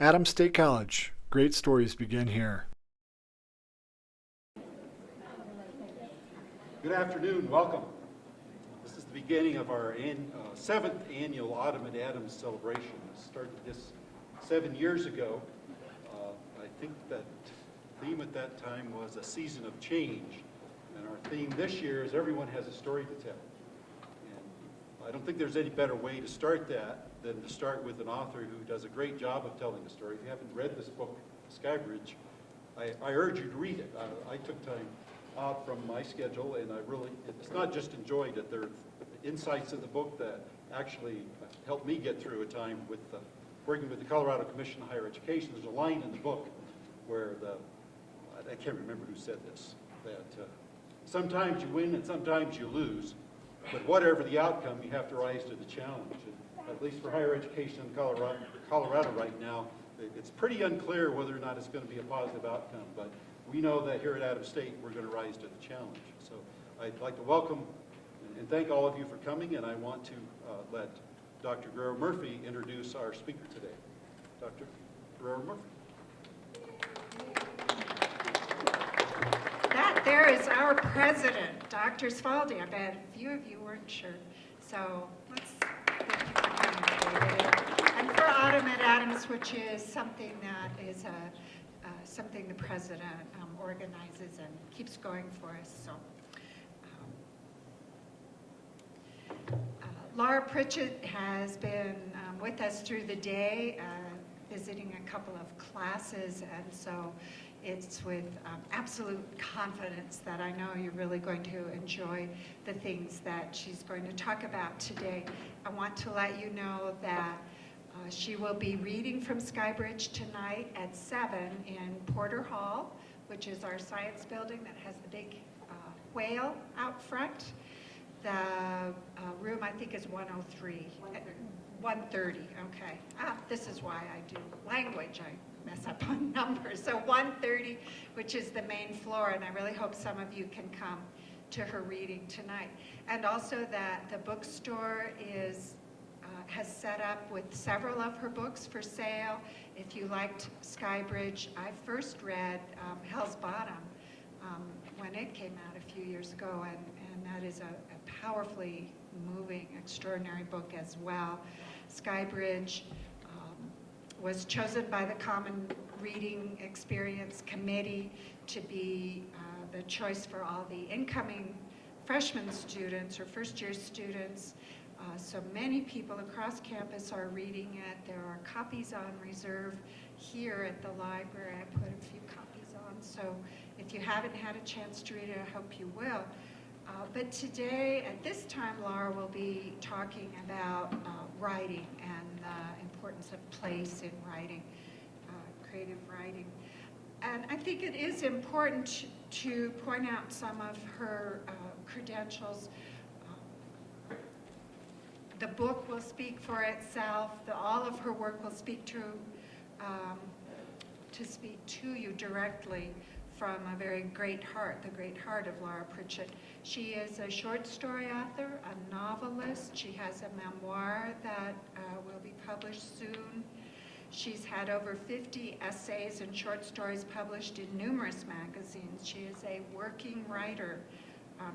Adams State College. Great stories begin here. Good afternoon, welcome. This is the beginning of our 7th annual Autumn at Adams celebration. We started this 7 years ago. I think that theme at that time was a season of change. And our theme this year is everyone has a story to tell. And I don't think there's any better way to start that than to start with an author who does a great job of telling a story. If you haven't read this book, Skybridge, I urge you to read it. I took time out from my schedule, and it's not just enjoyed it. There are insights in the book that actually helped me get through a time with working with the Colorado Commission on Higher Education. There's a line in the book where I can't remember who said this, that sometimes you win and sometimes you lose, but whatever the outcome, you have to rise to the challenge. And at least for higher education in Colorado right now, it's pretty unclear whether or not it's going to be a positive outcome, but we know that here at Adams State, we're going to rise to the challenge. So I'd like to welcome and thank all of you for coming, and I want to let Dr. Guerrero Murphy introduce our speaker today. Dr. Guerrero Murphy. That there is our president, Dr. Svaldi. I bet a few of you weren't sure. So let's thank you for coming today. And for Autumn at Adams, which is something that is something the president organizes and keeps going for us. So, Laura Pritchett has been with us through the day, visiting a couple of classes, and so it's with absolute confidence that I know you're really going to enjoy the things that she's going to talk about today. I want to let you know that she will be reading from Skybridge tonight at 7 in Porter Hall, which is our science building that has the big whale out front. The room, I think, is 103. 130, okay. This is why I do language. I mess up on numbers. So 130, which is the main floor, and I really hope some of you can come to her reading tonight. And also that the bookstore has set up with several of her books for sale. If you liked Skybridge, I first read Hell's Bottom when it came out a few years ago, and that is a powerfully moving, extraordinary book as well. Skybridge was chosen by the Common Reading Experience Committee to be the choice for all the incoming freshman students or first-year students. So many people across campus are reading it. There are copies on reserve here at the library. I put a few copies on, so if you haven't had a chance to read it, I hope you will. But today, at this time, Laura will be talking about writing and the importance of place in writing, creative writing. And I think it is important to point out some of her credentials. The book will speak for itself. All of her work will speak to speak to you directly from a very great heart, the great heart of Laura Pritchett. She is a short story author, a novelist. She has a memoir that will be published soon. She's had over 50 essays and short stories published in numerous magazines. She is a working writer.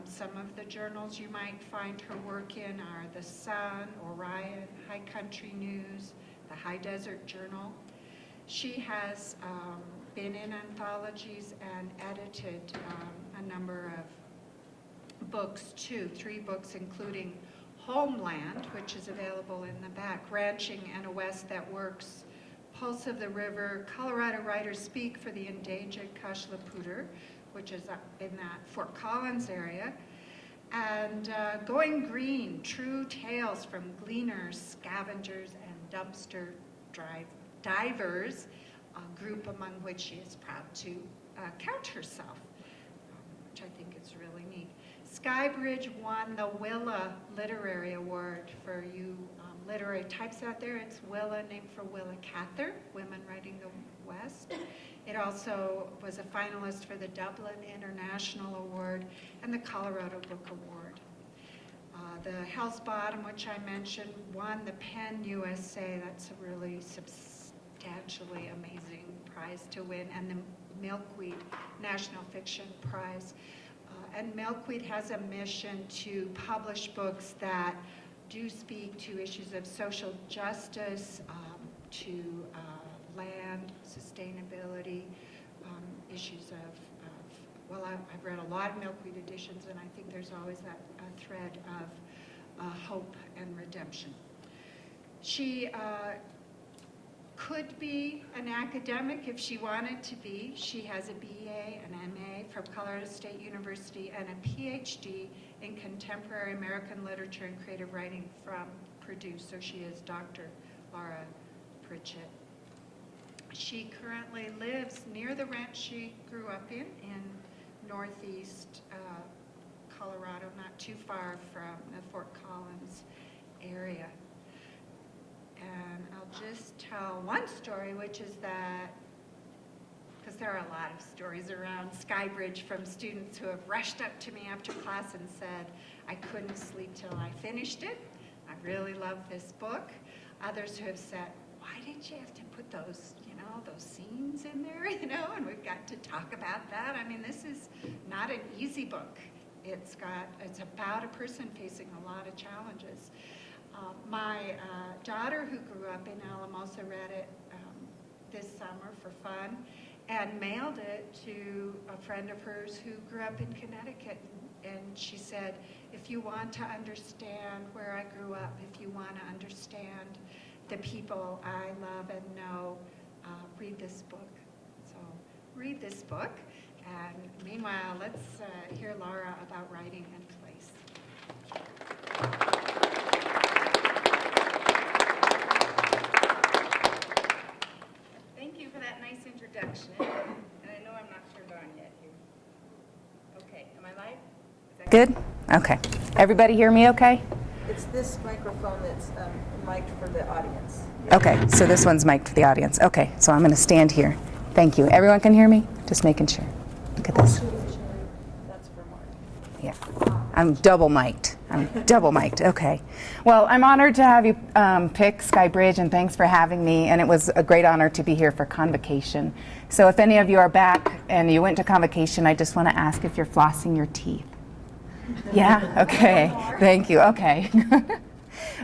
Some of the journals you might find her work in are The Sun, Orion, High Country News, the High Desert Journal. She has been in anthologies and edited a number of books too, 3 books including Homeland, which is available in the back, Ranching and a West That Works, Pulse of the River, Colorado Writers Speak for the Endangered Kashlapooter, which is up in that Fort Collins area, and Going Green, True Tales from Gleaners, Scavengers, and Dumpster Divers, a group among which she is proud to count herself, which I think is really neat. Skybridge won the Willa Literary Award. For you literary types out there, it's Willa, named for Willa Cather, Women Writing the West. It also was a finalist for the Dublin International Award and the Colorado Book Award. The Hell's Bottom, which I mentioned, won the PEN USA. That's a really substantial substantially amazing prize to win, and the Milkweed National Fiction Prize. And Milkweed has a mission to publish books that do speak to issues of social justice, to land sustainability, issues well, I've read a lot of Milkweed editions, and I think there's always that thread of hope and redemption. She could be an academic if she wanted to be. She has a BA, an MA from Colorado State University, and a PhD in Contemporary American Literature and Creative Writing from Purdue. So she is Dr. Laura Pritchett. She currently lives near the ranch she grew up in northeast Colorado, not too far from the Fort Collins area. And I'll just tell one story, which is that, because there are a lot of stories around Skybridge from students who have rushed up to me after class and said, I couldn't sleep till I finished it. I really love this book. Others who have said, why did you have to put those scenes in there, and we've got to talk about that. I mean, this is not an easy book. It's about a person facing a lot of challenges. My daughter, who grew up in Alamosa, read it this summer for fun and mailed it to a friend of hers who grew up in Connecticut. And she said, if you want to understand where I grew up, if you want to understand the people I love and know, read this book. So read this book. And meanwhile, let's hear Laura about writing and place. Thank you for that nice introduction. And I know I'm not turned on yet here. Okay, am I live? Is that good? Okay. Everybody hear me okay? It's this microphone that's mic'd for the audience. Okay, so this one's mic'd for the audience. Okay, so I'm going to stand here. Thank you. Everyone can hear me? Just making sure. Look at this. That's for Mark. Yeah. I'm double mic'd. Okay. Well, I'm honored to have you pick Skybridge, and thanks for having me. And it was a great honor to be here for Convocation. So if any of you are back and you went to Convocation, I just want to ask if you're flossing your teeth. Yeah? Okay. Thank you. Okay.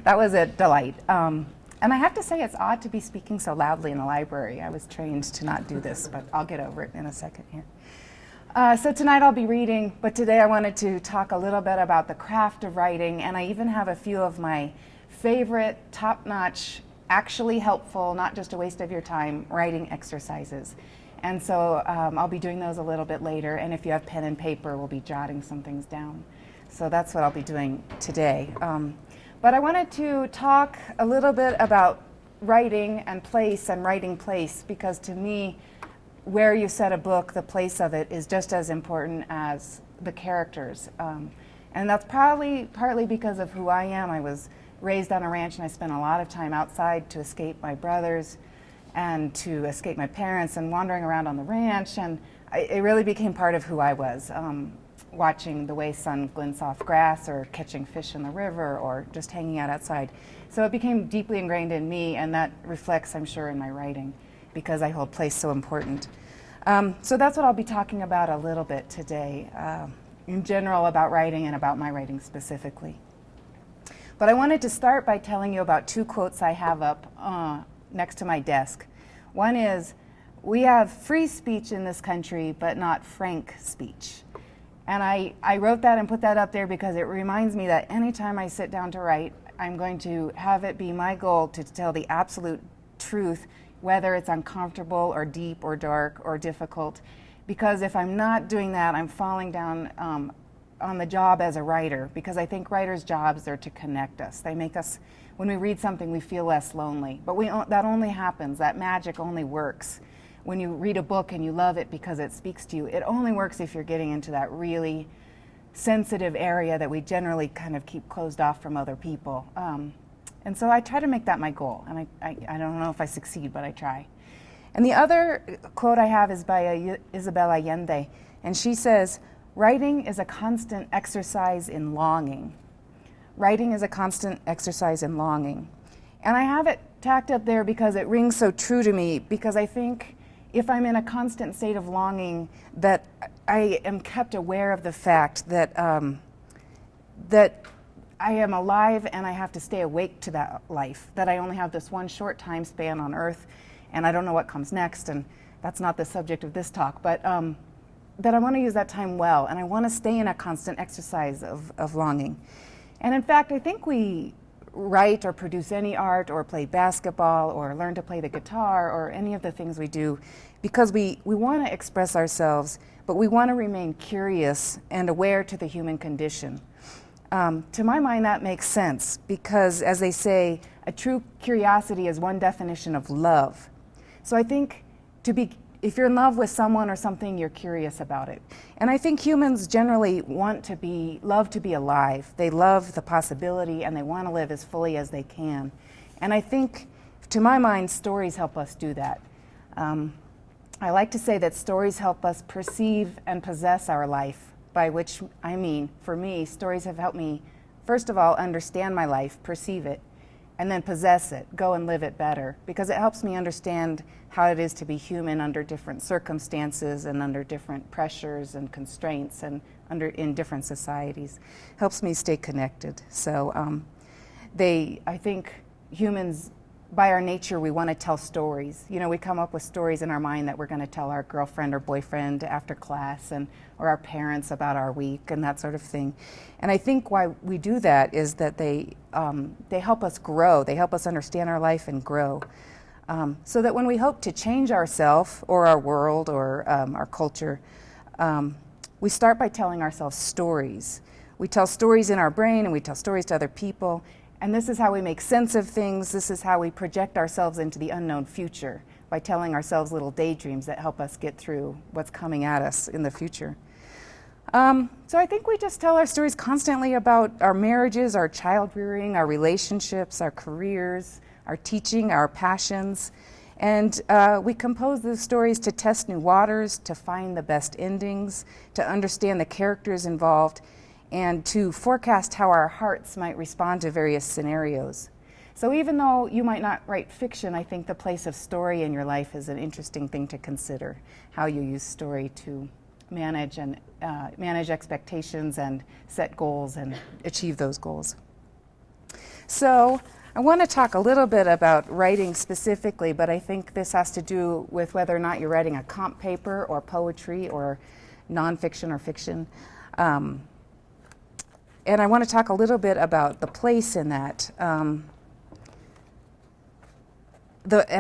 That was a delight. And I have to say, it's odd to be speaking so loudly in the library. I was trained to not do this, but I'll get over it in a second here. So tonight I'll be reading, but today I wanted to talk a little bit about the craft of writing, and I even have a few of my favorite, top-notch, actually helpful, not just a waste of your time, writing exercises. And so I'll be doing those a little bit later, and if you have pen and paper, we'll be jotting some things down. So that's what I'll be doing today. But I wanted to talk a little bit about writing and place and writing place, because to me, where you set a book, the place of it is just as important as the characters. And that's probably partly because of who I am. I was raised on a ranch, and I spent a lot of time outside to escape my brothers and to escape my parents and wandering around on the ranch. And it really became part of who I was. Watching the way sun glints off grass, or catching fish in the river, or just hanging out outside. So it became deeply ingrained in me, and that reflects, I'm sure, in my writing, because I hold place so important. So that's what I'll be talking about a little bit today, in general about writing and about my writing specifically. But I wanted to start by telling you about two quotes I have up next to my desk. One is, we have free speech in this country, but not frank speech. And I wrote that and put that up there because it reminds me that anytime I sit down to write, I'm going to have it be my goal to tell the absolute truth, whether it's uncomfortable or deep or dark or difficult. Because if I'm not doing that, I'm falling down on the job as a writer, because I think writers' jobs are to connect us. They make us, when we read something, we feel less lonely. But that only happens, that magic only works when you read a book and you love it because it speaks to you. It only works if you're getting into that really sensitive area that we generally kind of keep closed off from other people. And so I try to make that my goal. And I don't know if I succeed, but I try. And the other quote I have is by Isabel Allende. And she says, writing is a constant exercise in longing. Writing is a constant exercise in longing. And I have it tacked up there because it rings so true to me, because I think if I'm in a constant state of longing, that I am kept aware of the fact that that I am alive and I have to stay awake to that life, that I only have this one short time span on earth and I don't know what comes next, and that's not the subject of this talk, but that I want to use that time well, and I want to stay in a constant exercise of longing. And in fact, I think we write or produce any art or play basketball or learn to play the guitar or any of the things we do because we want to express ourselves, but we want to remain curious and aware to the human condition. To my mind, that makes sense because, as they say, a true curiosity is one definition of love. So I think if you're in love with someone or something, you're curious about it. And I think humans generally love to be alive. They love the possibility and they want to live as fully as they can. And I think, to my mind, stories help us do that. I like to say that stories help us perceive and possess our life, by which I mean, for me, stories have helped me, first of all, understand my life, perceive it, and then possess it, go and live it better, because it helps me understand how it is to be human under different circumstances and under different pressures and constraints and in different societies. Helps me stay connected. So I think humans, by our nature, we want to tell stories. You know, we come up with stories in our mind that we're going to tell our girlfriend or boyfriend after class, or our parents about our week and that sort of thing. And I think why we do that is that they help us grow. They help us understand our life and grow. So that when we hope to change ourselves or our world or our culture, we start by telling ourselves stories. We tell stories in our brain and we tell stories to other people. And this is how we make sense of things. This is how we project ourselves into the unknown future, by telling ourselves little daydreams that help us get through what's coming at us in the future. So I think we just tell our stories constantly about our marriages, our child rearing, our relationships, our careers, our teaching, our passions. And we compose those stories to test new waters, to find the best endings, to understand the characters involved, and to forecast how our hearts might respond to various scenarios. So even though you might not write fiction, I think the place of story in your life is an interesting thing to consider, how you use story to manage expectations and set goals and achieve those goals. So I want to talk a little bit about writing specifically, but I think this has to do with whether or not you're writing a comp paper or poetry or nonfiction or fiction. And I want to talk a little bit about the place in that. And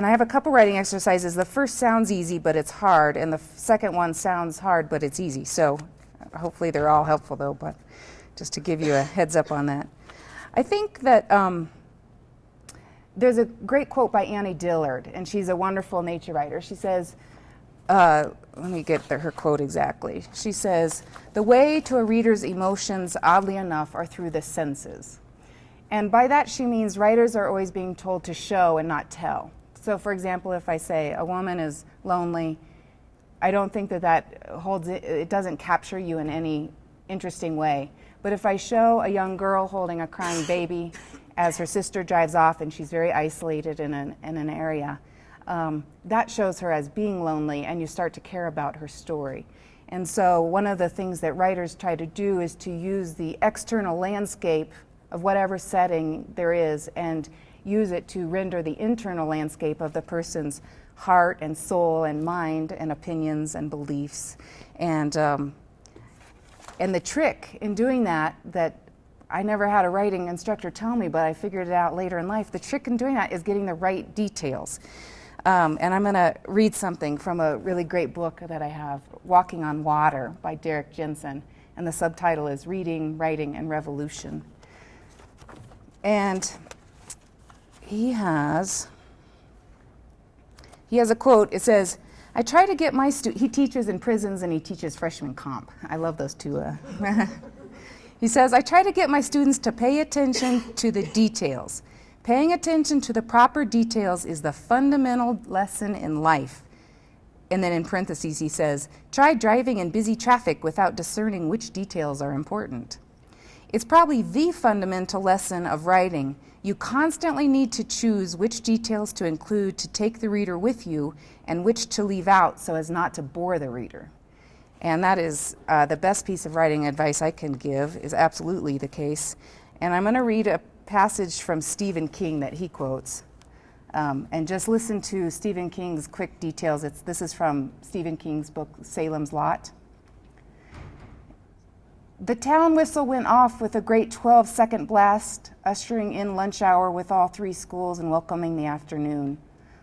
I have a couple writing exercises. The first sounds easy, but it's hard. And the second one sounds hard, but it's easy. So hopefully they're all helpful, though, but just to give you a heads up on that. I think that there's a great quote by Annie Dillard, and she's a wonderful nature writer. She says, let me get her quote exactly. She says, "The way to a reader's emotions, oddly enough, are through the senses." And by that she means writers are always being told to show and not tell. So for example, if I say a woman is lonely, I don't think that holds it doesn't capture you in any interesting way. But if I show a young girl holding a crying baby as her sister drives off and she's very isolated in an area, that shows her as being lonely, and you start to care about her story. And so one of the things that writers try to do is to use the external landscape of whatever setting there is and use it to render the internal landscape of the person's heart and soul and mind and opinions and beliefs. And the trick in doing that I never had a writing instructor tell me, but I figured it out later in life, the trick in doing that is getting the right details. And I'm going to read something from a really great book that I have, Walking on Water by Derek Jensen, and the subtitle is Reading, Writing, and Revolution. And he has a quote. It says, "I try to get my he teaches in prisons and he teaches freshman comp." I love those two. He says, "I try to get my students to pay attention to the details. Paying attention to the proper details is the fundamental lesson in life." And then in parentheses he says, "Try driving in busy traffic without discerning which details are important. It's probably the fundamental lesson of writing. You constantly need to choose which details to include to take the reader with you and which to leave out so as not to bore the reader. And that is the best piece of writing advice I can give, is absolutely the case. And I'm going to read a passage from Stephen King that he quotes. And just listen to Stephen King's quick details. This is from Stephen King's book, Salem's Lot. The town whistle went off with a great 12-second blast, ushering in lunch hour with all three schools and welcoming the afternoon.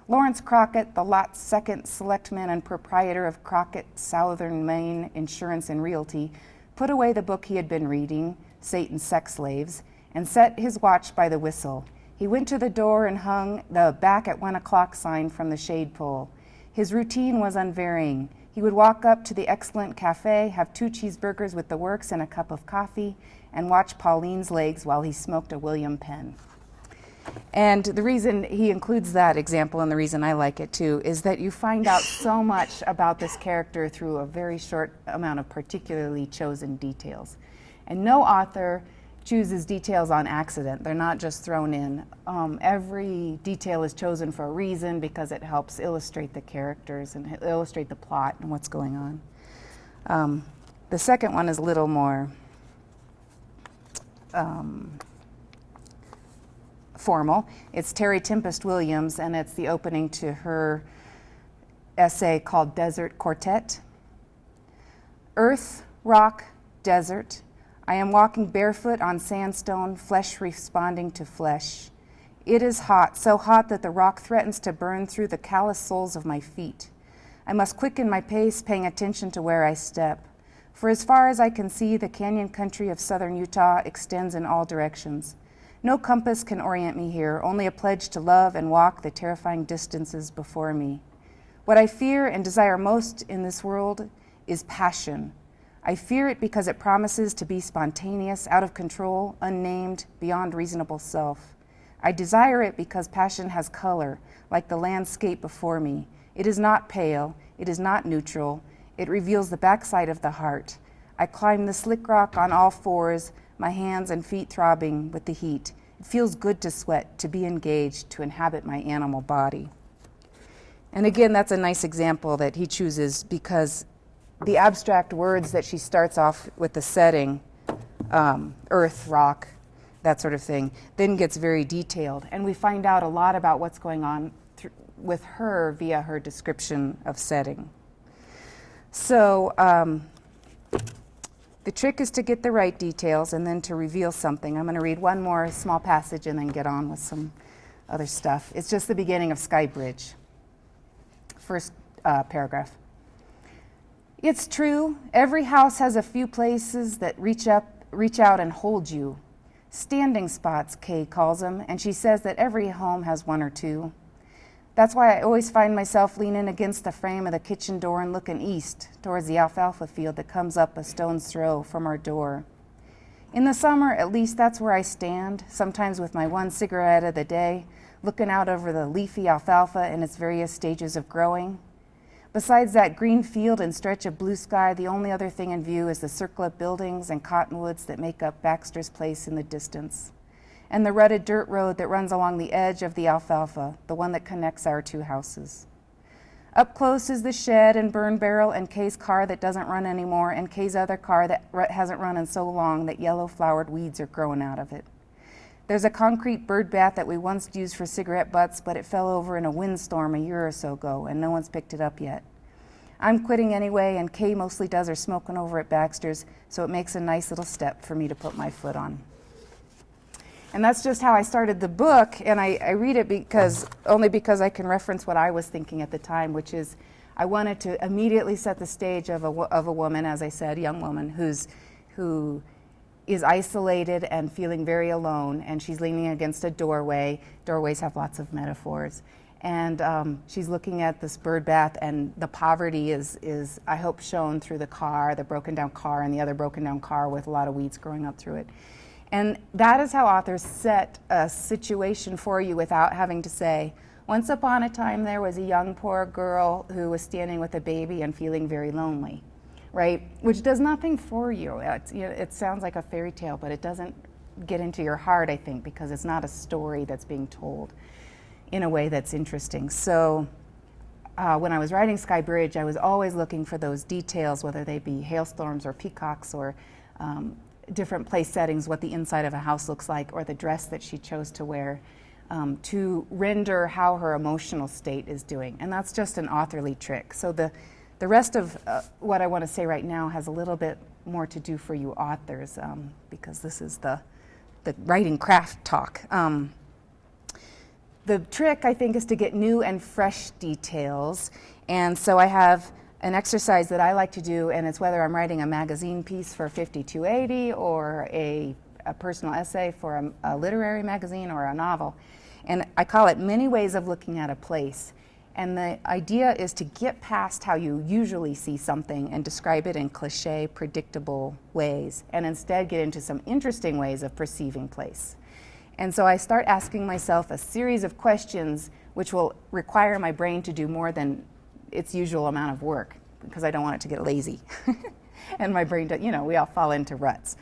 Lawrence Crockett, the lot's second selectman and proprietor of Crockett Southern Maine Insurance and Realty, put away the book he had been reading, Satan's Sex Slaves, and set his watch by the whistle. He went to the door and hung the back at 1 o'clock sign from the shade pole. His routine was unvarying. He would walk up to the excellent cafe, have 2 cheeseburgers with the works and a cup of coffee, and watch Pauline's legs while he smoked a William Penn. And the reason he includes that example, and the reason I like it too, is that you find out so much about this character through a very short amount of particularly chosen details. And no author chooses details on accident. They're not just thrown in. Every detail is chosen for a reason because it helps illustrate the characters and illustrate the plot and what's going on. The second one is a little more formal. It's Terry Tempest Williams, and it's the opening to her essay called Desert Quartet. Earth, rock, desert. I am walking barefoot on sandstone, flesh responding to flesh. It is hot, so hot that the rock threatens to burn through the callous soles of my feet. I must quicken my pace, paying attention to where I step. For as far as I can see, the canyon country of southern Utah extends in all directions. No compass can orient me here, only a pledge to love and walk the terrifying distances before me. What I fear and desire most in this world is passion. I fear it because it promises to be spontaneous, out of control, unnamed, beyond reasonable self. I desire it because passion has color, like the landscape before me. It is not pale, it is not neutral, it reveals the backside of the heart. I climb the slick rock on all fours, my hands and feet throbbing with the heat. It feels good to sweat, to be engaged, to inhabit my animal body. And again, that's a nice example that he chooses because the abstract words that she starts off with the setting, earth, rock, that sort of thing, then gets very detailed. And we find out a lot about what's going on with her via her description of setting. So the trick is to get the right details and then to reveal something. I'm going to read one more small passage and then get on with some other stuff. It's just the beginning of Sky Bridge. First paragraph. It's true, every house has a few places that reach out and hold you. Standing spots, Kay calls them, and she says that every home has one or two. That's why I always find myself leaning against the frame of the kitchen door and looking east towards the alfalfa field that comes up a stone's throw from our door. In the summer, at least, that's where I stand, sometimes with my one cigarette of the day, looking out over the leafy alfalfa in its various stages of growing. Besides that green field and stretch of blue sky, the only other thing in view is the circle of buildings and cottonwoods that make up Baxter's Place in the distance, and the rutted dirt road that runs along the edge of the alfalfa, the one that connects our 2 houses. Up close is the shed and burn barrel and Kay's car that doesn't run anymore, and Kay's other car that hasn't run in so long that yellow-flowered weeds are growing out of it. There's a concrete bird bath that we once used for cigarette butts, but it fell over in a windstorm a year or so ago, and no one's picked it up yet. I'm quitting anyway, and Kay mostly does her smoking over at Baxter's, so it makes a nice little step for me to put my foot on. And that's just how I started the book, and I read it only because I can reference what I was thinking at the time, which is I wanted to immediately set the stage of a woman, as I said, young woman, who is isolated and feeling very alone, and she's leaning against a doorway. Doorways have lots of metaphors. And she's looking at this bird bath, and the poverty is, I hope, shown through the broken down car, and the other broken down car with a lot of weeds growing up through it. And that is how authors set a situation for you without having to say, once upon a time there was a young poor girl who was standing with a baby and feeling very lonely. Right, which does nothing for you. It sounds like a fairy tale, but it doesn't get into your heart, I think, because it's not a story that's being told in a way that's interesting. So when I was writing Sky Bridge, I was always looking for those details, whether they be hailstorms or peacocks or different place settings, what the inside of a house looks like, or the dress that she chose to wear, to render how her emotional state is doing. And that's just an authorly trick. So the rest of what I want to say right now has a little bit more to do for you authors, because this is the writing craft talk. The trick, I think, is to get new and fresh details. And so I have an exercise that I like to do, and it's whether I'm writing a magazine piece for 5280 or a personal essay for a literary magazine or a novel. And I call it many ways of looking at a place. And the idea is to get past how you usually see something and describe it in cliche, predictable ways, and instead get into some interesting ways of perceiving place. And so I start asking myself a series of questions which will require my brain to do more than its usual amount of work, because I don't want it to get lazy. And my brain, we all fall into ruts.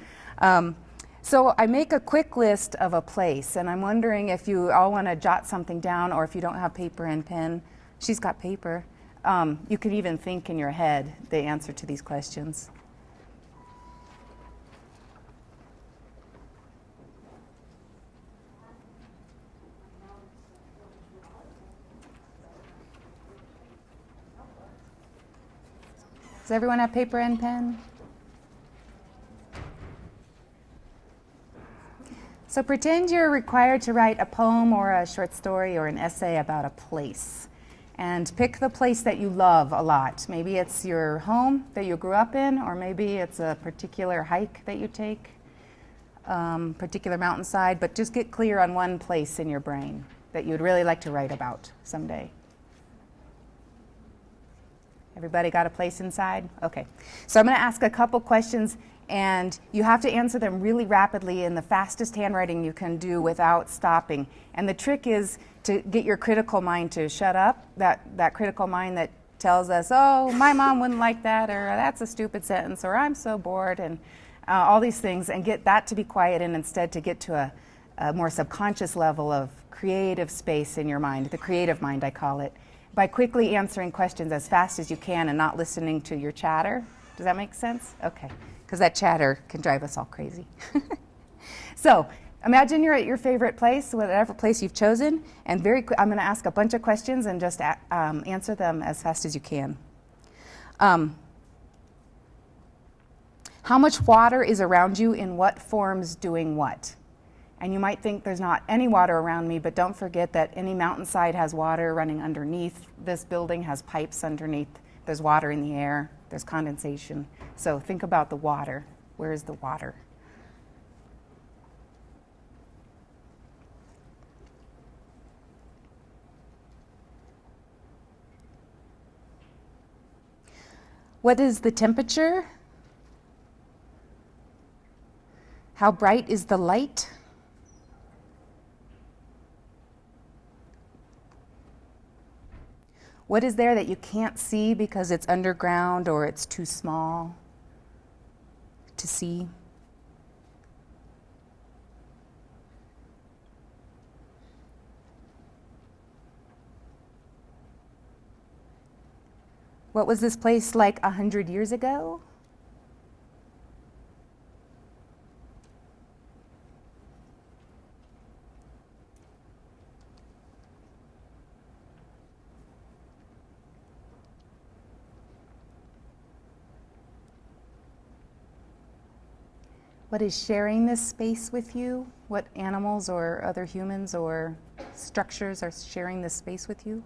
So I make a quick list of a place, and I'm wondering if you all want to jot something down, or if you don't have paper and pen. She's got paper. You can even think in your head the answer to these questions. Does everyone have paper and pen? So pretend you're required to write a poem or a short story or an essay about a place. And pick the place that you love a lot. Maybe it's your home that you grew up in, or maybe it's a particular hike that you take, particular mountainside, but just get clear on one place in your brain that you'd really like to write about someday. Everybody got a place inside? Okay. So I'm going to ask a couple questions, and you have to answer them really rapidly in the fastest handwriting you can do without stopping. And the trick is to get your critical mind to shut up, that critical mind that tells us, oh, my mom wouldn't like that, or that's a stupid sentence, or I'm so bored, and all these things, and get that to be quiet, and instead to get to a more subconscious level of creative space in your mind, the creative mind, I call it, by quickly answering questions as fast as you can and not listening to your chatter. Does that make sense? Okay, because that chatter can drive us all crazy. So imagine you're at your favorite place, whatever place you've chosen, and I'm going to ask a bunch of questions and just answer them as fast as you can. How much water is around you in what forms doing what? And you might think there's not any water around me, but don't forget that any mountainside has water running underneath. This building has pipes underneath. There's water in the air. There's condensation. So think about the water. Where is the water? What is the temperature? How bright is the light? What is there that you can't see because it's underground or it's too small to see? What was this place like 100 years ago? What is sharing this space with you? What animals or other humans or structures are sharing this space with you?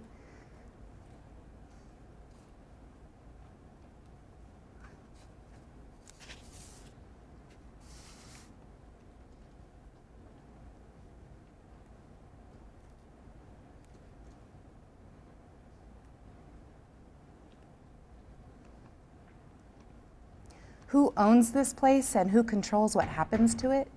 Who owns this place and who controls what happens to it?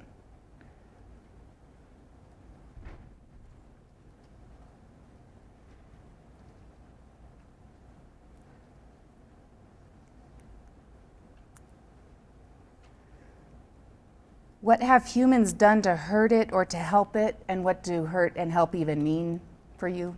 what have humans done to hurt it or to help it, and what do hurt and help even mean for you?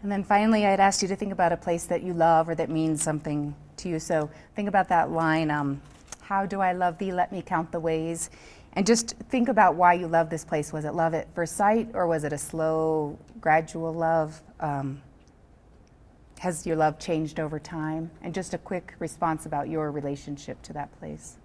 And then finally, I'd asked you to think about a place that you love or that means something to you. So think about that line, how do I love thee? Let me count the ways. And just think about why you love this place. Was it love at first sight, or was it a slow, gradual love? Has your love changed over time? And just a quick response about your relationship to that place.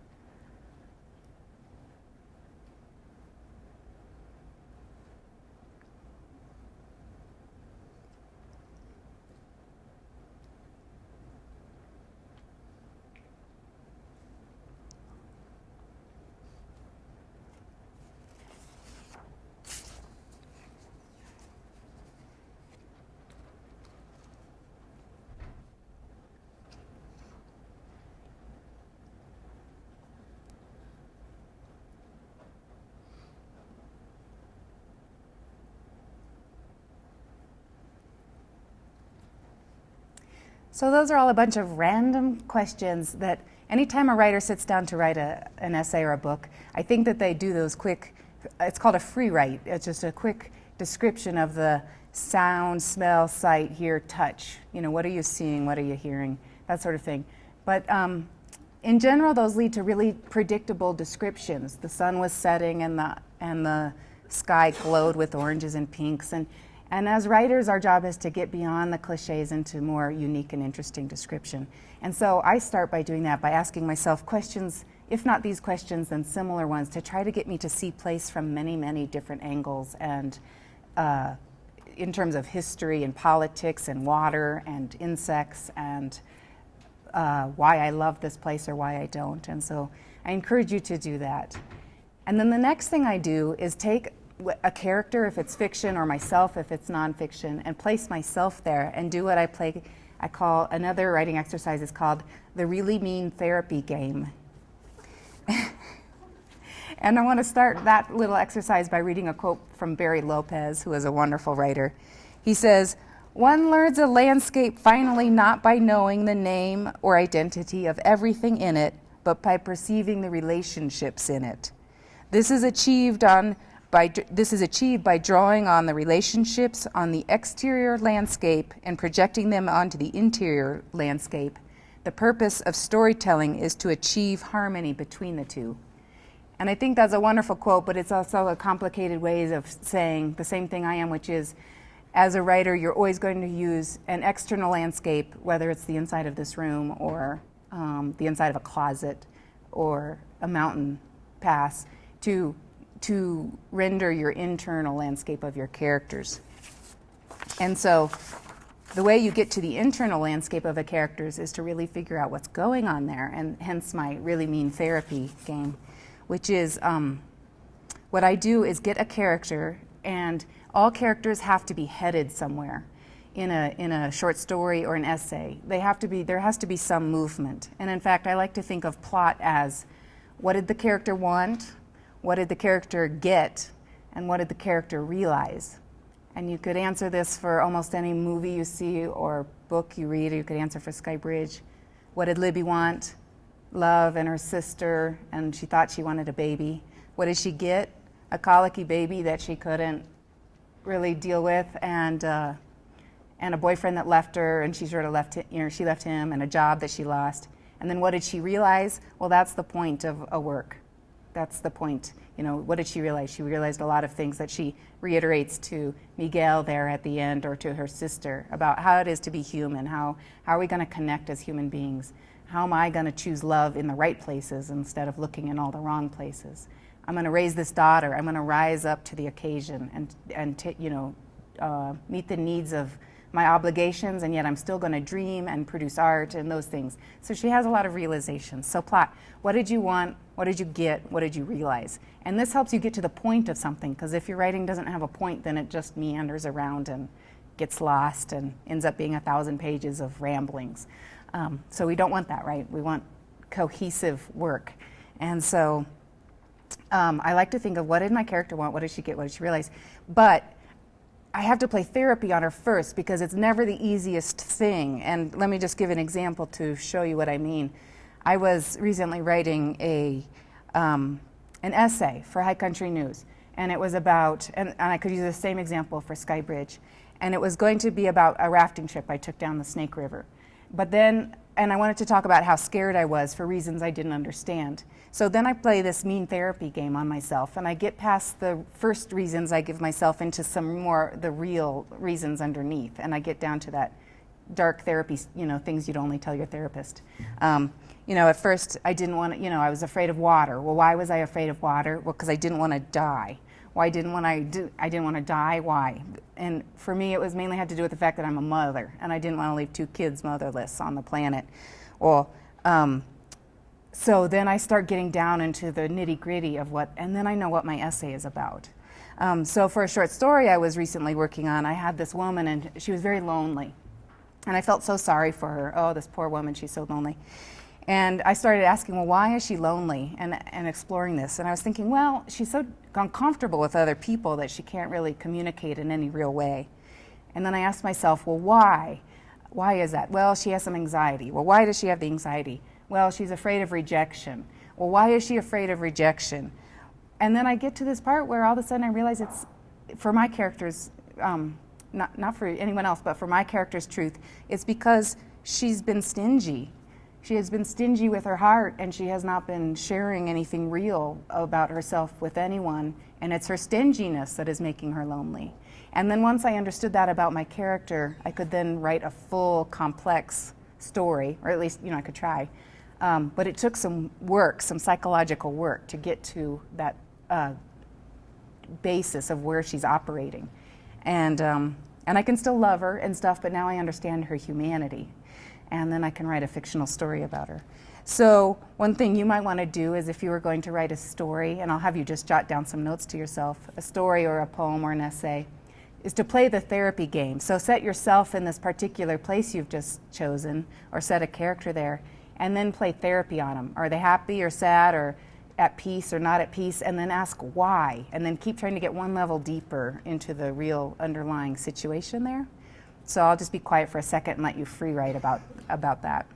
So those are all a bunch of random questions that anytime a writer sits down to write an essay or a book, I think that they do those quick, it's called a free write. It's just a quick description of the sound, smell, sight, hear, touch. You know, what are you seeing? What are you hearing? That sort of thing. But in general, those lead to really predictable descriptions. The sun was setting and the sky glowed with oranges and pinks. And as writers, our job is to get beyond the cliches into more unique and interesting description. And so I start by doing that, by asking myself questions, if not these questions, then similar ones, to try to get me to see place from many, many different angles, and in terms of history and politics and water and insects and why I love this place or why I don't. And so I encourage you to do that. And then the next thing I do is take a character, if it's fiction, or myself, if it's nonfiction, and place myself there and do what I call another writing exercise is called the really mean therapy game. And I want to start that little exercise by reading a quote from Barry Lopez, who is a wonderful writer. He says, "One learns a landscape finally not by knowing the name or identity of everything in it, but by perceiving the relationships in it. This is achieved by drawing on the relationships on the exterior landscape and projecting them onto the interior landscape. The purpose of storytelling is to achieve harmony between the two." And I think that's a wonderful quote, but it's also a complicated way of saying the same thing I am, which is, as a writer, you're always going to use an external landscape, whether it's the inside of this room or the inside of a closet or a mountain pass, to render your internal landscape of your characters. And so the way you get to the internal landscape of a characters is to really figure out what's going on there, and hence my really mean therapy game, which is what I do is get a character, and all characters have to be headed somewhere in a short story or an essay. There has to be some movement. And in fact, I like to think of plot as, what did the character want? What did the character get? And what did the character realize? And you could answer this for almost any movie you see or book you read, or you could answer for Sky Bridge. What did Libby want? Love and her sister, and she thought she wanted a baby. What did she get? A colicky baby that she couldn't really deal with, and a boyfriend that left her, and she sort of she left him, and a job that she lost. And then what did she realize? Well, that's the point of a work. That's the point. What did she realize? She realized a lot of things that she reiterates to Miguel there at the end, or to her sister, about how it is to be human. How are we going to connect as human beings? How am I going to choose love in the right places instead of looking in all the wrong places? I'm going to raise this daughter. I'm going to rise up to the occasion and meet the needs of my obligations, and yet I'm still going to dream and produce art and those things. So she has a lot of realizations. So plot, what did you want? What did you get? What did you realize? And this helps you get to the point of something, because if your writing doesn't have a point, then it just meanders around and gets lost and ends up being 1,000 pages of ramblings. So we don't want that, right? We want cohesive work. And so I like to think of, what did my character want? What did she get? What did she realize? But I have to play therapy on her first, because it's never the easiest thing. And let me just give an example to show you what I mean. I was recently writing an essay for High Country News, and it was about, and I could use the same example for Sky Bridge, and it was going to be about a rafting trip I took down the Snake River. But then, and I wanted to talk about how scared I was for reasons I didn't understand. So then I play this mean therapy game on myself, and I get past the first reasons I give myself into some more the real reasons underneath, and I get down to that dark therapy, things you'd only tell your therapist. At first I didn't want to, I was afraid of water. Well, why was I afraid of water? Well, because I didn't want to die. Why didn't I didn't want to die? Why? And for me, it was mainly had to do with the fact that I'm a mother, and I didn't want to leave 2 kids motherless on the planet. Well, so then I start getting down into the nitty-gritty of and then I know what my essay is about. So for a short story I was recently working on, I had this woman, and she was very lonely. And I felt so sorry for her. Oh, this poor woman, she's so lonely. And I started asking, well, why is she lonely? And exploring this. And I was thinking, well, she's so uncomfortable with other people that she can't really communicate in any real way. And then I asked myself, well, why? Why is that? Well, she has some anxiety. Well, why does she have the anxiety? Well, she's afraid of rejection. Well, why is she afraid of rejection? And then I get to this part where all of a sudden I realize it's, for my character's, not for anyone else, but for my character's truth, it's because she's been stingy. She has been stingy with her heart, and she has not been sharing anything real about herself with anyone, and it's her stinginess that is making her lonely. And then once I understood that about my character, I could then write a full, complex story, or at least, I could try. But it took some work, some psychological work, to get to that basis of where she's operating. And I can still love her and stuff, but now I understand her humanity. And then I can write a fictional story about her. So one thing you might want to do is, if you were going to write a story, and I'll have you just jot down some notes to yourself, a story or a poem or an essay, is to play the therapy game. So set yourself in this particular place you've just chosen, or set a character there, and then play therapy on them. Are they happy or sad or at peace or not at peace? And then ask why, and then keep trying to get one level deeper into the real underlying situation there. So I'll just be quiet for a second and let you free write about that.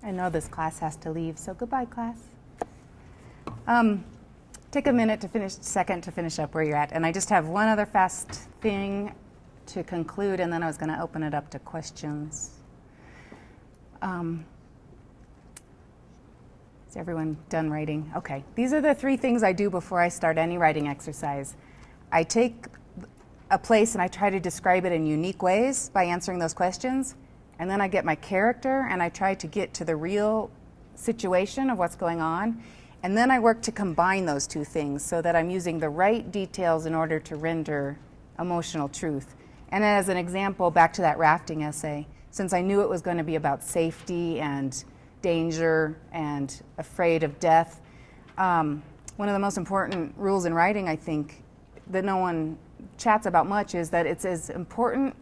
I know this class has to leave, so goodbye, class. Take a second to finish up where you're at. And I just have one other fast thing to conclude, and then I was going to open it up to questions. Is everyone done writing? Okay. These are the 3 things I do before I start any writing exercise. I take a place and I try to describe it in unique ways by answering those questions. And then I get my character and I try to get to the real situation of what's going on. And then I work to combine those two things so that I'm using the right details in order to render emotional truth. And as an example, back to that rafting essay, since I knew it was going to be about safety and danger and afraid of death, one of the most important rules in writing, I think, that no one chats about much is that it's as important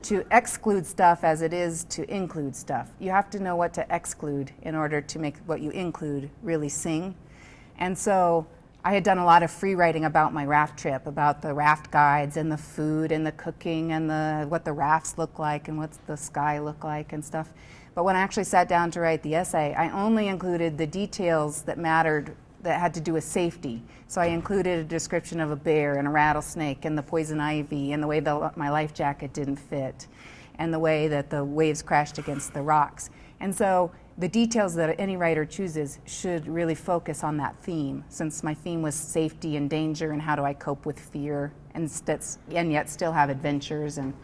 to exclude stuff as it is to include stuff. You have to know what to exclude in order to make what you include really sing. And so I had done a lot of free writing about my raft trip, about the raft guides and the food and the cooking and what the rafts look like and what's the sky look like and stuff. But when I actually sat down to write the essay, I only included the details that mattered, that had to do with safety. So I included a description of a bear and a rattlesnake and the poison ivy and the way my life jacket didn't fit and the way that the waves crashed against the rocks. And so the details that any writer chooses should really focus on that theme, since my theme was safety and danger and how do I cope with fear and yet still have adventures and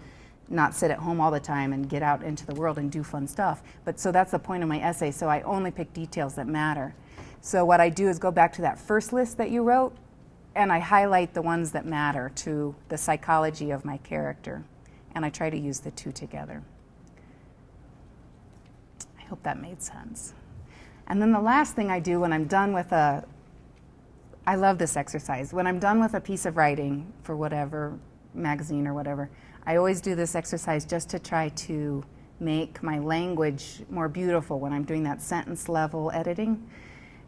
not sit at home all the time and get out into the world and do fun stuff. But so that's the point of my essay. So I only pick details that matter. So what I do is go back to that first list that you wrote, and I highlight the ones that matter to the psychology of my character, and I try to use the two together. I hope that made sense. And then the last thing I do when I'm done with I love this exercise. When I'm done with a piece of writing for whatever magazine or whatever, I always do this exercise just to try to make my language more beautiful when I'm doing that sentence level editing.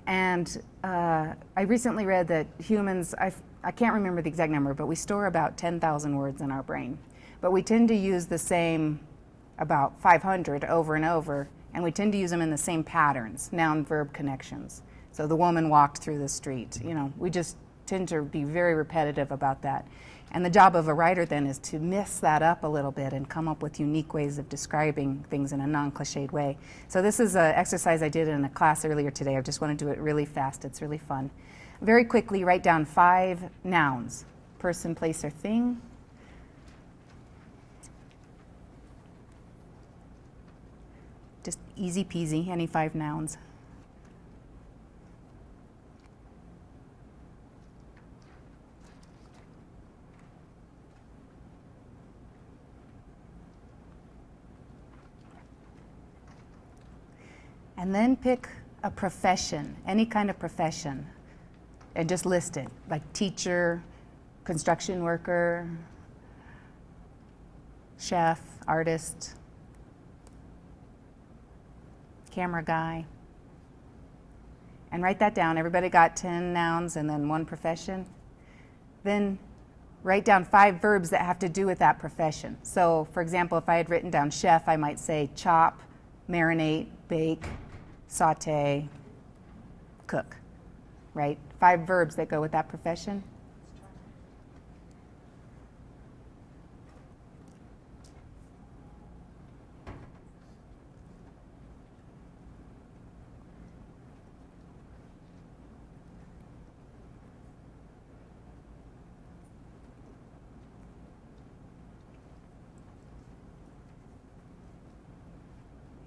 And I recently read that humans, I can't remember the exact number, but we store about 10,000 words in our brain. But we tend to use the same about 500 over and over, and we tend to use them in the same patterns, noun-verb connections. So the woman walked through the street. We just tend to be very repetitive about that. And the job of a writer then is to mix that up a little bit and come up with unique ways of describing things in a non-cliched way. So this is an exercise I did in a class earlier today. I just want to do it really fast. It's really fun. Very quickly, write down 5 nouns: person, place, or thing. Just easy peasy, any 5 nouns. And then pick a profession, any kind of profession, and just list it, like teacher, construction worker, chef, artist, camera guy. And write that down. Everybody got 10 nouns and then 1 profession. Then write down 5 verbs that have to do with that profession. So, for example, if I had written down chef, I might say chop, marinate, bake, saute, cook, right? 5 verbs that go with that profession.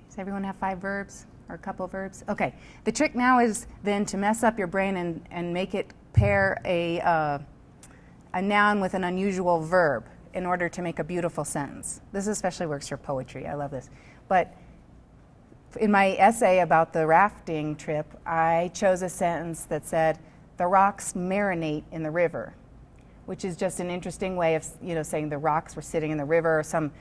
Does everyone have 5 verbs? Or a couple of verbs? Okay. The trick now is then to mess up your brain and make it pair a noun with an unusual verb in order to make a beautiful sentence. This especially works for poetry. I love this. But in my essay about the rafting trip, I chose a sentence that said, "The rocks marinate in the river," which is just an interesting way of saying the rocks were sitting in the river or something.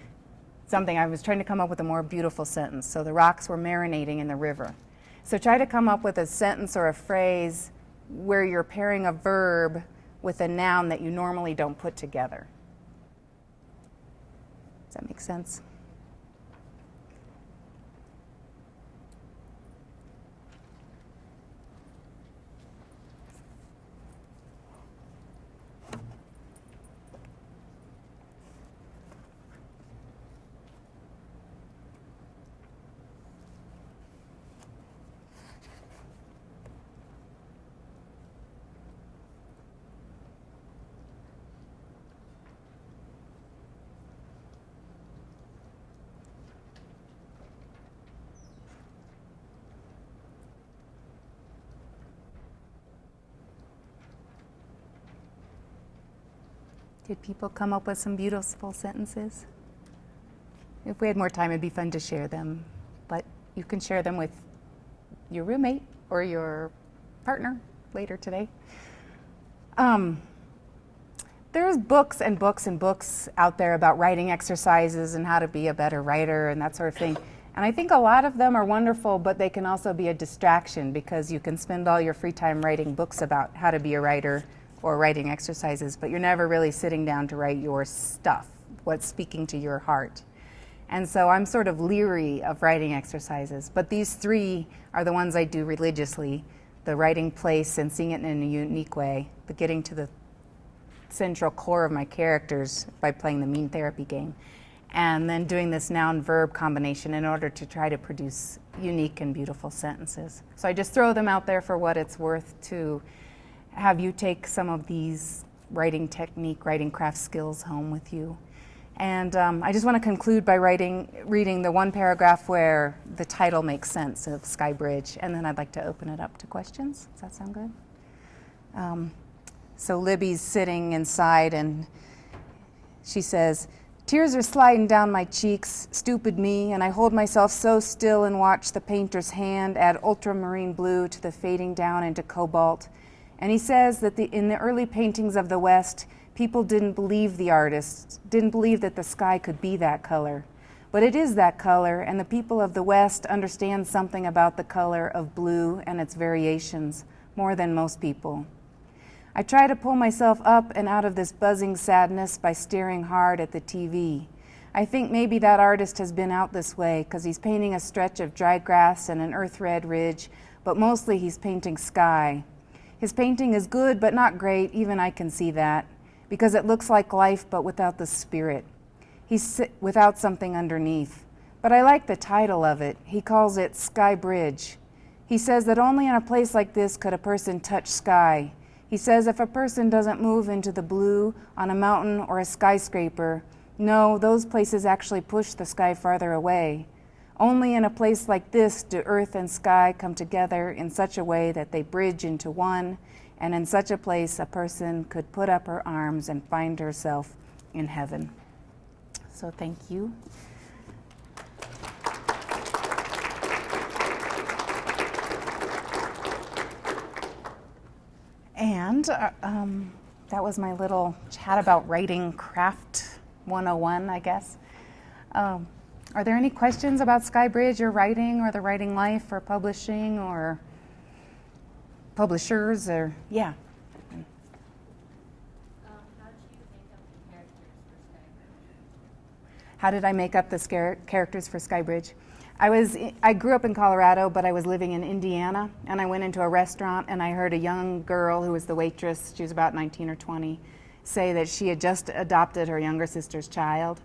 I was trying to come up with a more beautiful sentence. So the rocks were marinating in the river. So try to come up with a sentence or a phrase where you're pairing a verb with a noun that you normally don't put together. Does that make sense? Did people come up with some beautiful sentences? If we had more time, it'd be fun to share them, but you can share them with your roommate or your partner later today. There's books and books and books out there about writing exercises and how to be a better writer and that sort of thing. And I think a lot of them are wonderful, but they can also be a distraction because you can spend all your free time writing books about how to be a writer or writing exercises, but you're never really sitting down to write your stuff, what's speaking to your heart. And so I'm sort of leery of writing exercises, but these three are the ones I do religiously: the writing place and seeing it in a unique way, but getting to the central core of my characters by playing the mean therapy game, and then doing this noun-verb combination in order to try to produce unique and beautiful sentences. So I just throw them out there for what it's worth to have you take some of these writing technique, writing craft skills home with you. And I just want to conclude by reading the one paragraph where the title makes sense of Sky Bridge, and then I'd like to open it up to questions. Does that sound good? So Libby's sitting inside, and she says, "Tears are sliding down my cheeks, stupid me, and I hold myself so still and watch the painter's hand add ultramarine blue to the fading down into cobalt. And he says that in the early paintings of the West, people didn't believe the artists, didn't believe that the sky could be that color. But it is that color, and the people of the West understand something about the color of blue and its variations, more than most people. I try to pull myself up and out of this buzzing sadness by staring hard at the TV. I think maybe that artist has been out this way because he's painting a stretch of dry grass and an earth-red ridge, but mostly he's painting sky. His painting is good but not great, even I can see that, because it looks like life but without the spirit. He's without something underneath. But I like the title of it. He calls it Sky Bridge. He says that only in a place like this could a person touch sky. He says if a person doesn't move into the blue on a mountain or a skyscraper, no, those places actually push the sky farther away. Only in a place like this do earth and sky come together in such a way that they bridge into one, and in such a place a person could put up her arms and find herself in heaven. So thank you. And that was my little chat about writing craft 101, I guess. Are there any questions about Sky Bridge or writing or the writing life or publishing or publishers or, yeah? How did I make up the characters for Sky Bridge? I grew up in Colorado, but I was living in Indiana, and I went into a restaurant and I heard a young girl who was the waitress, she was about 19 or 20, say that she had just adopted her younger sister's child.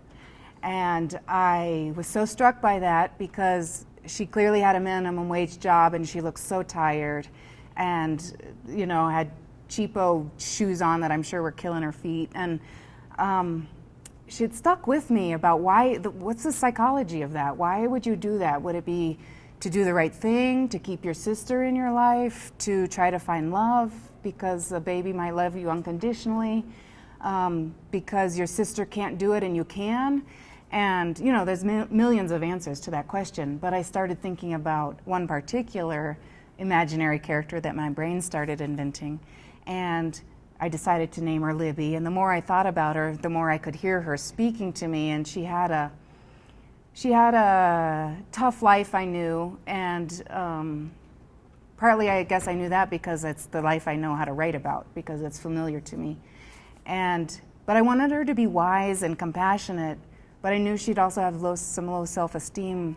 And I was so struck by that because she clearly had a minimum wage job and she looked so tired and, you know, had cheapo shoes on that I'm sure were killing her feet. And she had stuck with me about what's the psychology of that? Why would you do that? Would it be to do the right thing, to keep your sister in your life, to try to find love because a baby might love you unconditionally, because your sister can't do it and you can? And, you know, there's millions of answers to that question, but I started thinking about one particular imaginary character that my brain started inventing, and I decided to name her Libby. And the more I thought about her, the more I could hear her speaking to me, and she had a tough life, I knew, and partly I guess I knew that because it's the life I know how to write about, because it's familiar to me. But I wanted her to be wise and compassionate, but I knew she'd also have some low self-esteem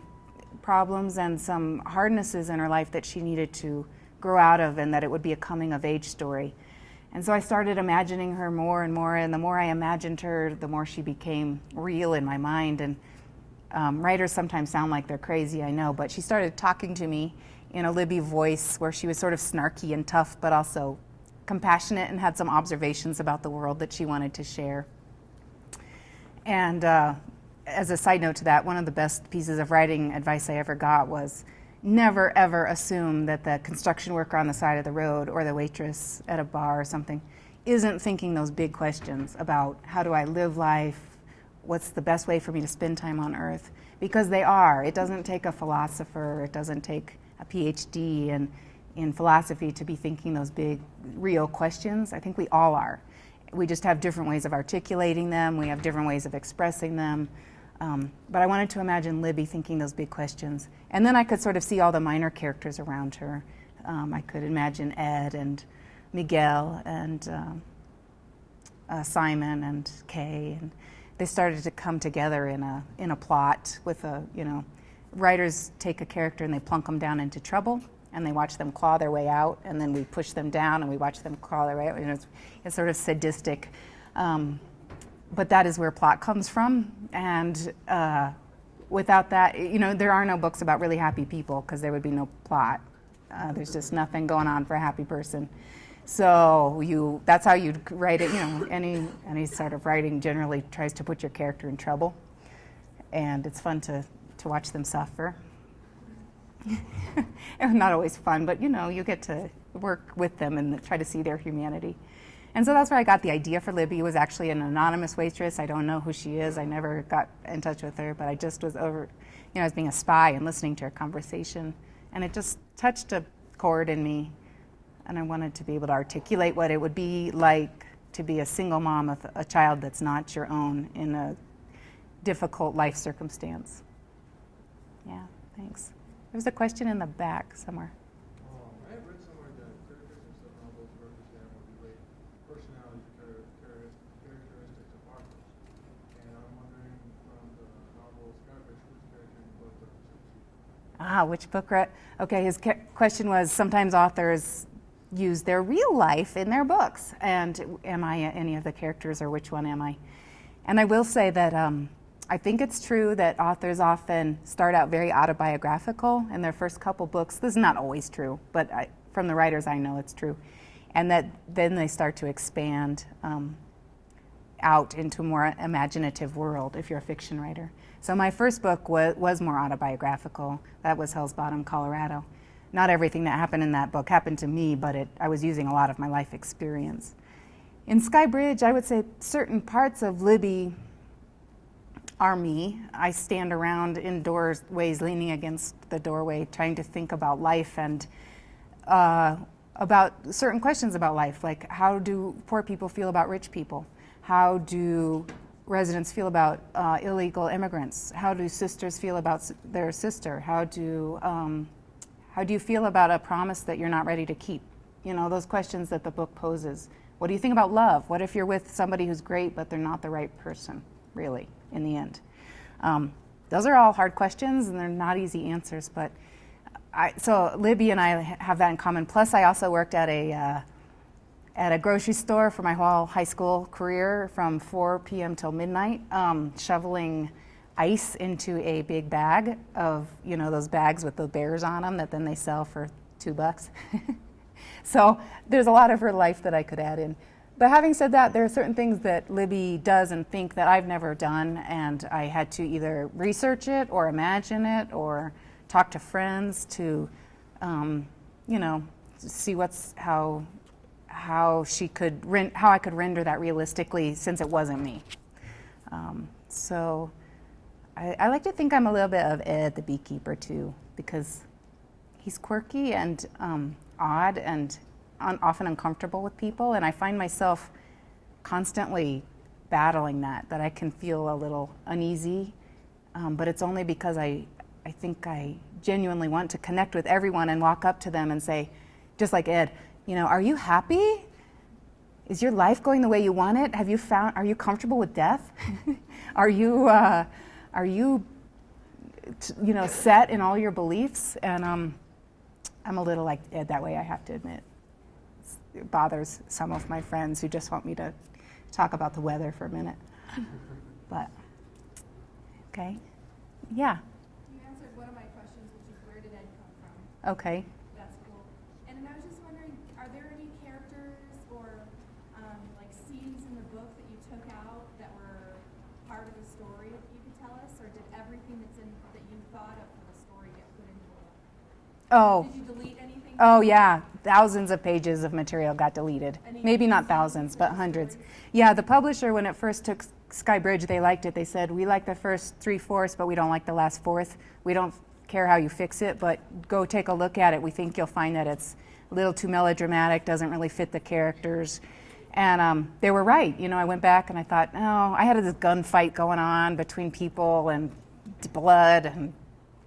problems and some hardnesses in her life that she needed to grow out of, and that it would be a coming-of-age story. And so I started imagining her more and more, and the more I imagined her, the more she became real in my mind. And writers sometimes sound like they're crazy, I know, but she started talking to me in a Libby voice where she was sort of snarky and tough, but also compassionate and had some observations about the world that she wanted to share. And as a side note to that, one of the best pieces of writing advice I ever got was never ever assume that the construction worker on the side of the road or the waitress at a bar or something isn't thinking those big questions about how do I live life, what's the best way for me to spend time on earth, because they are. It doesn't take a philosopher, it doesn't take a PhD in philosophy to be thinking those big, real questions. I think we all are. We just have different ways of articulating them, we have different ways of expressing them. But I wanted to imagine Libby thinking those big questions. And then I could sort of see all the minor characters around her. I could imagine Ed and Miguel and Simon and Kay, and they started to come together in a plot with writers take a character and they plunk them down into trouble, and they watch them claw their way out, and then we push them down and we watch them claw their way out. It's sort of sadistic, but that is where plot comes from. And without that, there are no books about really happy people because there would be no plot. There's just nothing going on for a happy person. So that's how you'd write it. Any sort of writing generally tries to put your character in trouble, and it's fun to watch them suffer. Not always fun, but you get to work with them and try to see their humanity. And so that's where I got the idea for Libby. It was actually an anonymous waitress. I don't know who she is. I never got in touch with her, but I just was I was being a spy and listening to her conversation, and it just touched a chord in me. And I wanted to be able to articulate what it would be like to be a single mom of a child that's not your own in a difficult life circumstance. Yeah, thanks. There's a question in the back somewhere. I have read somewhere that characteristics of novels represent or relate personality characteristics of authors. And I'm wondering from the novel Skybridge, which character in the book represents you? Which book? Okay, his question was sometimes authors use their real life in their books. And am I any of the characters, or which one am I? And I will say that I think it's true that authors often start out very autobiographical in their first couple books. This is not always true, but from the writers I know it's true. And that then they start to expand out into a more imaginative world if you're a fiction writer. So my first book was more autobiographical. That was Hell's Bottom, Colorado. Not everything that happened in that book happened to me, but I was using a lot of my life experience. In Skybridge, I would say certain parts of Libby are me. I stand around indoors ways, leaning against the doorway, trying to think about life and about certain questions about life, like how do poor people feel about rich people? How do residents feel about illegal immigrants? How do sisters feel about their sister? How do you feel about a promise that you're not ready to keep? Those questions that the book poses. What do you think about love? What if you're with somebody who's great, but they're not the right person, really, in the end? Those are all hard questions, and they're not easy answers, but so Libby and I have that in common. Plus, I also worked at a grocery store for my whole high school career from 4 p.m. till midnight, shoveling ice into a big bag of, those bags with the bears on them that then they sell for $2. So there's a lot of her life that I could add in. But having said that, there are certain things that Libby does and think that I've never done, and I had to either research it or imagine it or talk to friends to, see how I could render that realistically, since it wasn't me. So I like to think I'm a little bit of Ed the beekeeper too, because he's quirky and odd and often uncomfortable with people, and I find myself constantly battling that I can feel a little uneasy, but it's only because I think I genuinely want to connect with everyone and walk up to them and say, just like Ed, are you happy? Is your life going the way you want it? Are you comfortable with death? Are you set in all your beliefs? And I'm a little like Ed that way, I have to admit. It bothers some of my friends who just want me to talk about the weather for a minute. But, okay. Yeah. You answered one of my questions, which is where did Ed come from? Okay. That's cool. And then I was just wondering, are there any characters or scenes in the book that you took out that were part of the story that you could tell us, or did everything that you thought of for the story get put into the book? Oh. Did you delete anything? Oh, yeah. thousands of pages of material got deleted. Maybe not thousands, but hundreds. Yeah, the publisher, when it first took Skybridge, they liked it. They said, we like the first 3/4, but we don't like the last fourth. We don't care how you fix it, but go take a look at it. We think you'll find that it's a little too melodramatic, doesn't really fit the characters. And they were right. You know, I went back and I thought, no, I had this gunfight going on between people and blood and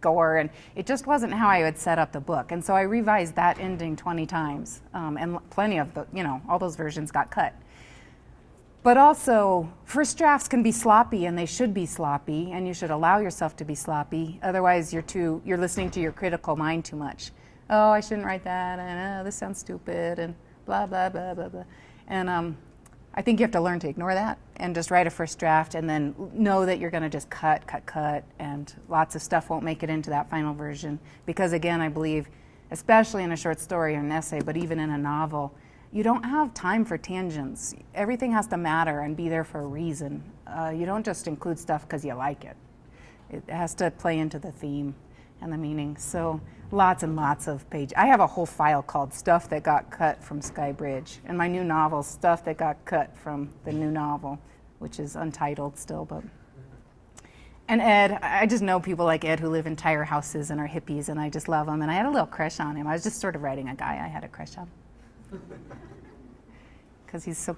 gore, and it just wasn't how I had set up the book. And so I revised that ending 20 times, and plenty of the, you know, all those versions got cut. But also, first drafts can be sloppy, and they should be sloppy, and you should allow yourself to be sloppy. Otherwise, you're listening to your critical mind too much. Oh, I shouldn't write that, and oh, this sounds stupid, and blah, blah, blah, blah, blah. And I think you have to learn to ignore that and just write a first draft and then know that you're going to just cut, and lots of stuff won't make it into that final version. Because again, I believe, especially in a short story or an essay, but even in a novel, you don't have time for tangents. Everything has to matter and be there for a reason. You don't just include stuff because you like it. It has to play into the theme and the meaning. So lots and lots of pages. I have a whole file called Stuff That Got Cut from Skybridge. And my new novel, Stuff That Got Cut from the new novel, which is untitled still. But and Ed, I just know people like Ed who live in tire houses and are hippies, and I just love him. And I had a little crush on him. I was just sort of writing a guy I had a crush on. Because he's so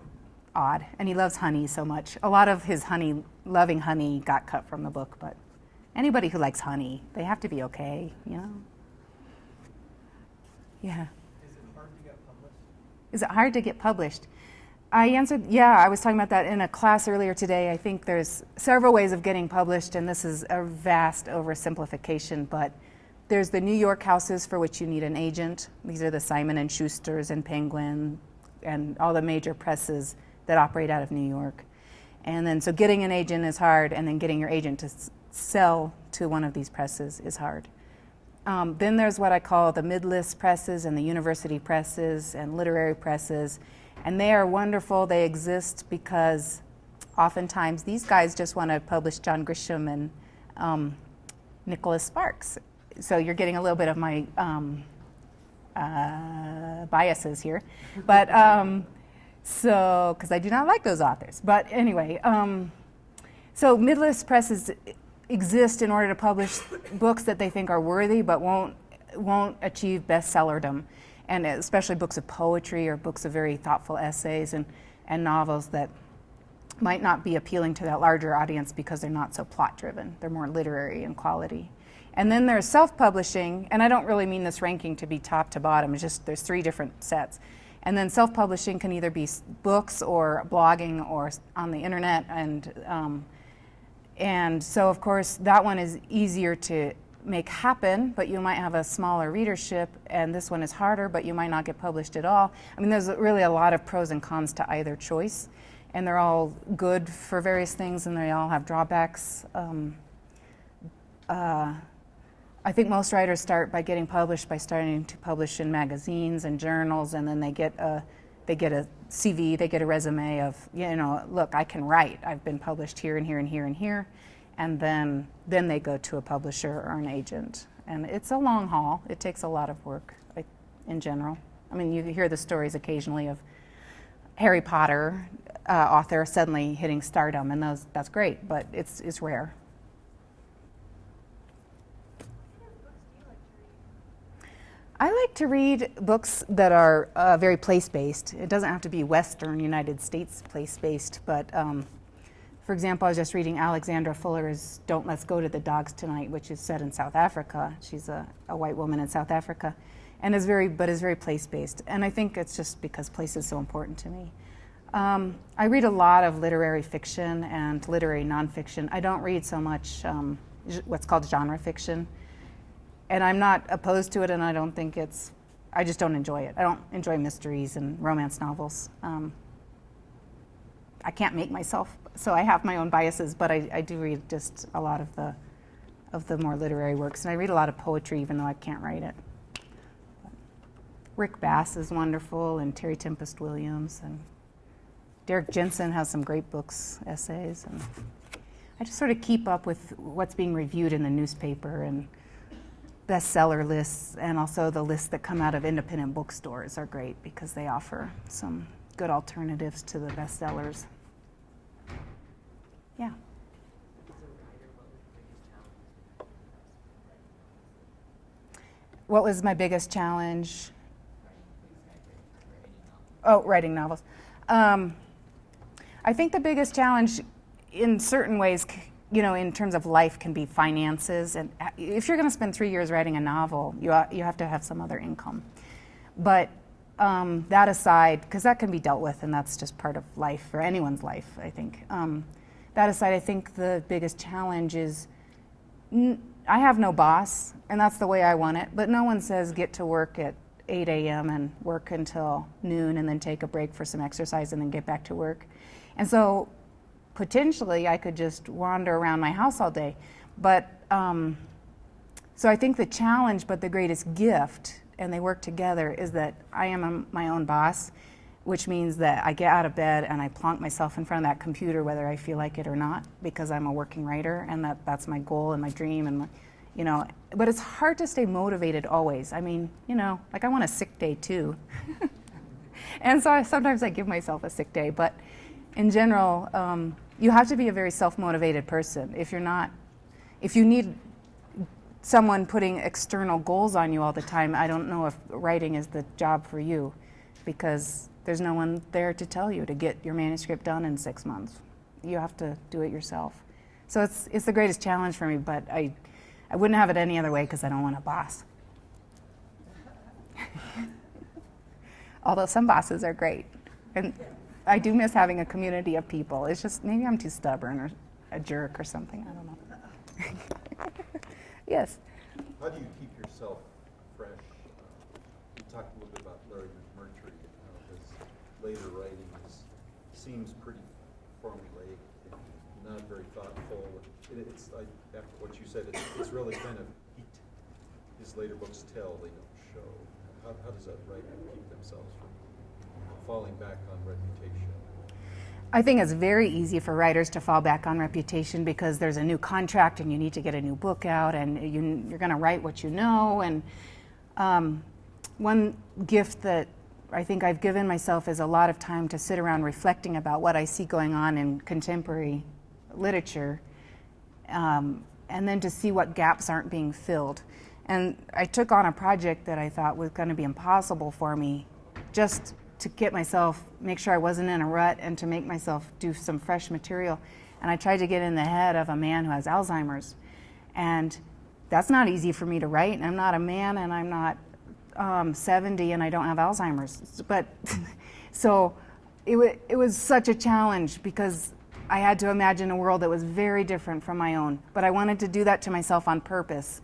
odd, and he loves honey so much. A lot of his loving honey got cut from the book, but anybody who likes honey, they have to be okay, you know? Yeah. Is it hard to get published? Is it hard to get published? I answered, yeah, I was talking about that in a class earlier today. I think there's several ways of getting published, and this is a vast oversimplification, but there's the New York houses for which you need an agent. These are the Simon & Schusters and Penguin and all the major presses that operate out of New York. And then so getting an agent is hard, and then getting your agent to sell to one of these presses is hard. Then there's what I call the mid-list presses and the university presses and literary presses. And they are wonderful. They exist because oftentimes these guys just want to publish John Grisham and Nicholas Sparks. So you're getting a little bit of my biases here. But so, because I do not like those authors. But anyway, so mid-list presses exist in order to publish books that they think are worthy but won't achieve bestsellerdom, and especially books of poetry or books of very thoughtful essays and novels that might not be appealing to that larger audience because they're not so plot driven. They're more literary in quality. And then there's self-publishing, and I don't really mean this ranking to be top to bottom, it's just there's 3 different sets. And then self-publishing can either be books or blogging or on the internet, and so, of course, that one is easier to make happen, but you might have a smaller readership, and this one is harder, but you might not get published at all. I mean, there's really a lot of pros and cons to either choice, and they're all good for various things, and they all have drawbacks. I think most writers start by getting published by starting to publish in magazines and journals, and then they get a CV, they get a resume of, you know, look, I can write. I've been published here and here and here and here. And then they go to a publisher or an agent. And it's a long haul. It takes a lot of work, like, in general. I mean, you hear the stories occasionally of Harry Potter author suddenly hitting stardom, and that's great, but it's rare. I like to read books that are very place-based. It doesn't have to be Western United States place-based, but for example, I was just reading Alexandra Fuller's Don't Let's Go to the Dogs Tonight, which is set in South Africa. She's a white woman in South Africa, and is very place-based. And I think it's just because place is so important to me. I read a lot of literary fiction and literary nonfiction. I don't read so much what's called genre fiction. And I'm not opposed to it, and I don't think I just don't enjoy it. I don't enjoy mysteries and romance novels. I can't make myself, so I have my own biases, but I do read just a lot of the more literary works. And I read a lot of poetry, even though I can't write it. But Rick Bass is wonderful, and Terry Tempest Williams, and Derek Jensen has some great books, essays. And I just sort of keep up with what's being reviewed in the newspaper, and bestseller lists, and also the lists that come out of independent bookstores are great because they offer some good alternatives to the bestsellers. Yeah. What was my biggest challenge? Oh, writing novels. I think the biggest challenge in certain ways, in terms of life, can be finances. And if you're going to spend 3 years writing a novel, you have to have some other income. But that aside, because that can be dealt with, and that's just part of life, or anyone's life, I think. That aside, I think the biggest challenge is I have no boss, and that's the way I want it, but no one says get to work at 8 a.m. and work until noon and then take a break for some exercise and then get back to work. And so potentially I could just wander around my house all day. But so I think the challenge, but the greatest gift, and they work together, is that I am my own boss, which means that I get out of bed and I plonk myself in front of that computer whether I feel like it or not, because I'm a working writer, and that's my goal and my dream. And but it's hard to stay motivated always. I mean, like I want a sick day too. And so sometimes I give myself a sick day, but in general, you have to be a very self-motivated person. If you need someone putting external goals on you all the time, I don't know if writing is the job for you, because there's no one there to tell you to get your manuscript done in 6 months. You have to do it yourself. So it's the greatest challenge for me, but I wouldn't have it any other way because I don't want a boss. Although some bosses are great. And I do miss having a community of people. It's just maybe I'm too stubborn or a jerk or something. I don't know. Yes. How do you keep yourself fresh? You talked a little bit about Larry McMurtry, his later writing seems pretty formulaic, not very thoughtful. It's like, after what you said, it's really kind of heat. His later books tell, they don't show. How does a writer keep themselves from falling back on reputation? I think it's very easy for writers to fall back on reputation because there's a new contract and you need to get a new book out, and you're going to write what you know. And one gift that I think I've given myself is a lot of time to sit around reflecting about what I see going on in contemporary literature, and then to see what gaps aren't being filled. And I took on a project that I thought was going to be impossible for me, just to get myself, make sure I wasn't in a rut, and to make myself do some fresh material. And I tried to get in the head of a man who has Alzheimer's. And that's not easy for me to write. And I'm not a man, and I'm not 70, and I don't have Alzheimer's. But so it was such a challenge because I had to imagine a world that was very different from my own. But I wanted to do that to myself on purpose,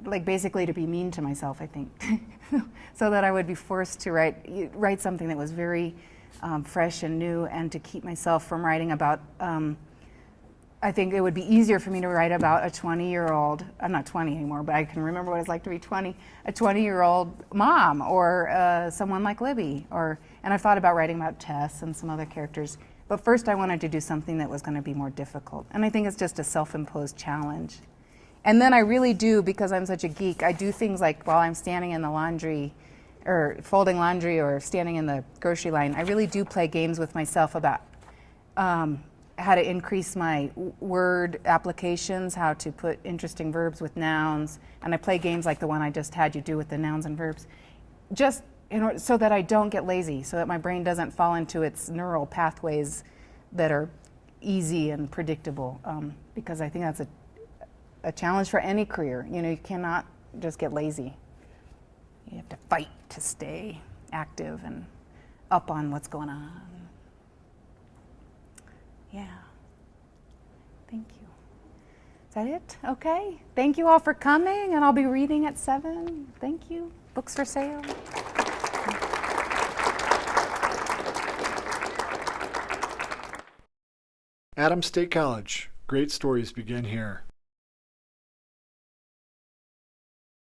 like basically to be mean to myself, I think, so that I would be forced to write something that was very fresh and new, and to keep myself from writing about, I think it would be easier for me to write about a 20-year-old, I'm not 20 anymore, but I can remember what it's like to be 20, a 20-year-old mom, or someone like Libby, and I thought about writing about Tess and some other characters. But first I wanted to do something that was going to be more difficult. And I think it's just a self-imposed challenge. And then I really do, because I'm such a geek, I do things like while I'm standing in the laundry, or folding laundry, or standing in the grocery line, I really do play games with myself about how to increase my word applications, how to put interesting verbs with nouns. And I play games like the one I just had you do with the nouns and verbs, just so that I don't get lazy, so that my brain doesn't fall into its neural pathways that are easy and predictable, because I think that's a challenge for any career. You cannot just get lazy. You have to fight to stay active and up on what's going on. Yeah. Thank you. Is that it? Okay. Thank you all for coming, and I'll be reading at 7. Thank you. Books for sale. Adams State College. Great stories begin here.